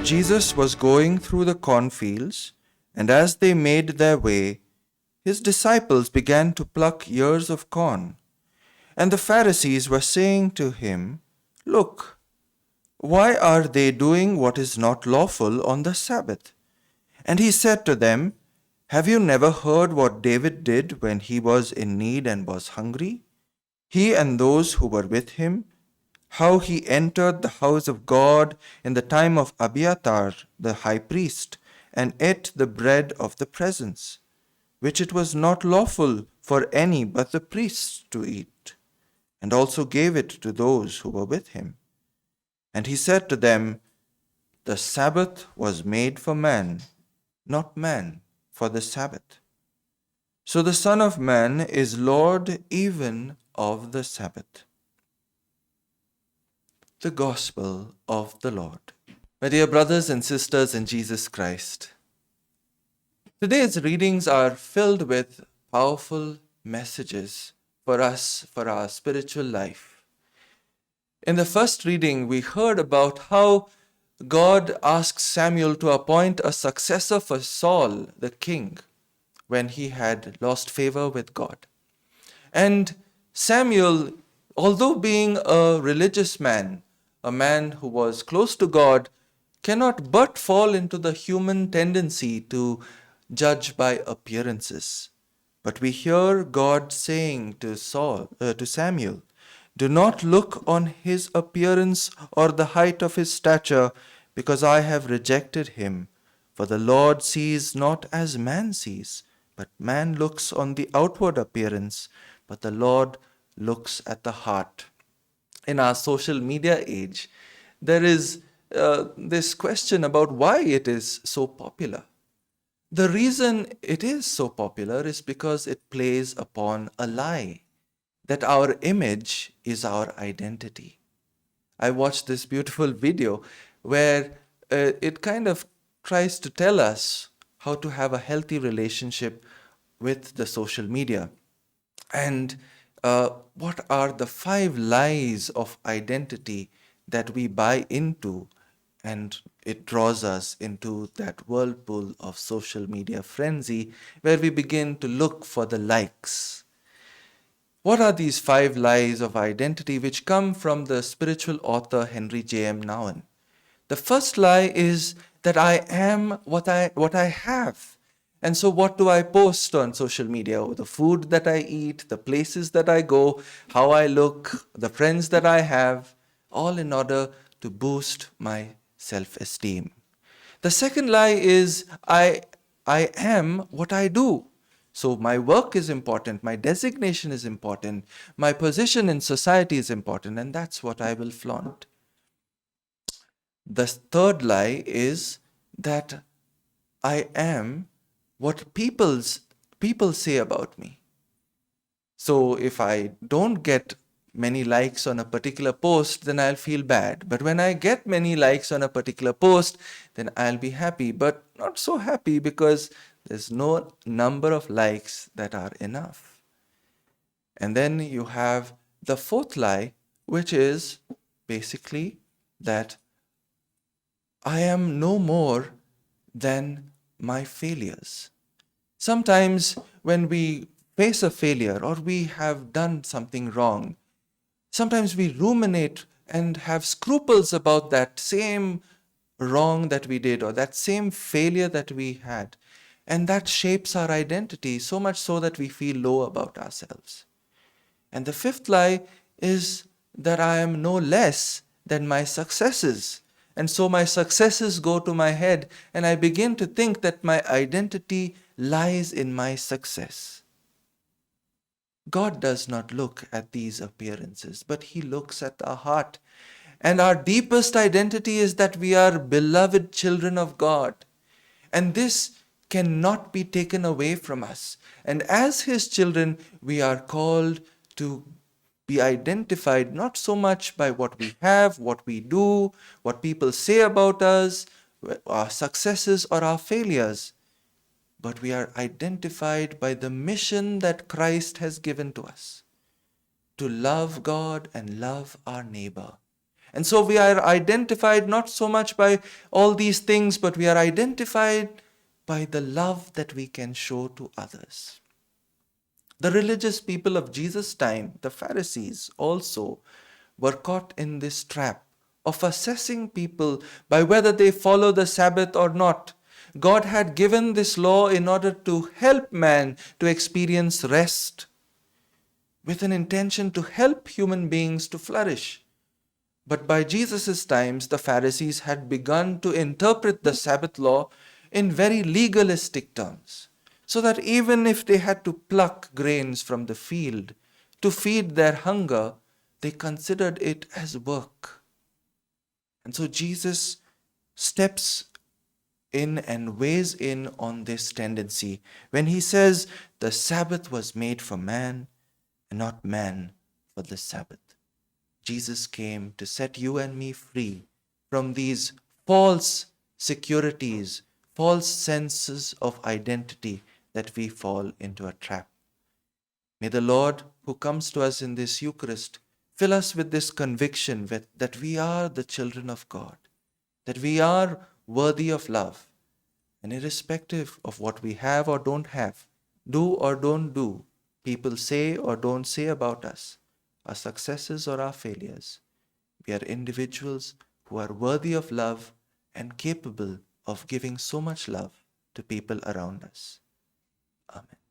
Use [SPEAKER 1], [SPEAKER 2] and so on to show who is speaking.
[SPEAKER 1] Jesus was going through the cornfields, and as they made their way, his disciples began to pluck ears of corn. And the Pharisees were saying to him, "Look, why are they doing what is not lawful on the Sabbath?" And he said to them, "Have you never heard what David did when he was in need and was hungry? He and those who were with him, how he entered the house of God in the time of Abiathar the high priest, and ate the bread of the presence, which it was not lawful for any but the priests to eat, and also gave it to those who were with him. And he said to them, The Sabbath was made for man, not man for the Sabbath. So the Son of Man is Lord even of the Sabbath." The Gospel of the Lord. My dear brothers and sisters in Jesus Christ, today's readings are filled with powerful messages for us, for our spiritual life. In the first reading, we heard about how God asked Samuel to appoint a successor for Saul, the king, when he had lost favor with God. And Samuel, although being a religious man, a man who was close to God, cannot but fall into the human tendency to judge by appearances. But we hear God saying to Samuel, "Do not look on his appearance or the height of his stature, because I have rejected him. For the Lord sees not as man sees, but man looks on the outward appearance, but the Lord looks at the heart." In our social media age, there is this question about why it is so popular. The reason it is so popular is because it plays upon a lie that our image is our identity. I watched this beautiful video where it kind of tries to tell us how to have a healthy relationship with the social media. And what are the 5 lies of identity that we buy into, and it draws us into that whirlpool of social media frenzy where we begin to look for the likes. What are these 5 lies of identity which come from the spiritual author Henry J.M. Nouwen? The first lie is that I am what I have. And so what do I post on social media? Oh, the food that I eat, the places that I go, how I look, the friends that I have, all in order to boost my self-esteem. The second lie is I am what I do. So my work is important, my designation is important, my position in society is important, and that's what I will flaunt. The third lie is that I am what people say about me. So if I don't get many likes on a particular post, then I'll feel bad. But when I get many likes on a particular post, then I'll be happy, but not so happy because there's no number of likes that are enough. And then you have the fourth lie, which is basically that I am no more than my failures. Sometimes when we face a failure or we have done something wrong, sometimes we ruminate and have scruples about that same wrong that we did or that same failure that we had. And that shapes our identity so much so that we feel low about ourselves. And the fifth lie is that I am no less than my successes. And so my successes go to my head and I begin to think that my identity lies in my success. God does not look at these appearances, but He looks at our heart. And our deepest identity is that we are beloved children of God. And this cannot be taken away from us. And as His children, we are called to be identified not so much by what we have, what we do, what people say about us, our successes or our failures, but we are identified by the mission that Christ has given to us, to love God and love our neighbor. And so we are identified not so much by all these things, but we are identified by the love that we can show to others. The religious people of Jesus' time, the Pharisees, also were caught in this trap of assessing people by whether they follow the Sabbath or not. God had given this law in order to help man to experience rest, with an intention to help human beings to flourish. But by Jesus' times, the Pharisees had begun to interpret the Sabbath law in very legalistic terms, so that even if they had to pluck grains from the field to feed their hunger, they considered it as work. And so Jesus steps in and weighs in on this tendency when he says, the Sabbath was made for man and not man for the Sabbath. Jesus came to set you and me free from these false securities, false senses of identity that we fall into a trap. May the Lord, who comes to us in this Eucharist, fill us with this conviction that we are the children of God, that we are worthy of love, and irrespective of what we have or don't have, do or don't do, people say or don't say about us, our successes or our failures, we are individuals who are worthy of love and capable of giving so much love to people around us. Amen.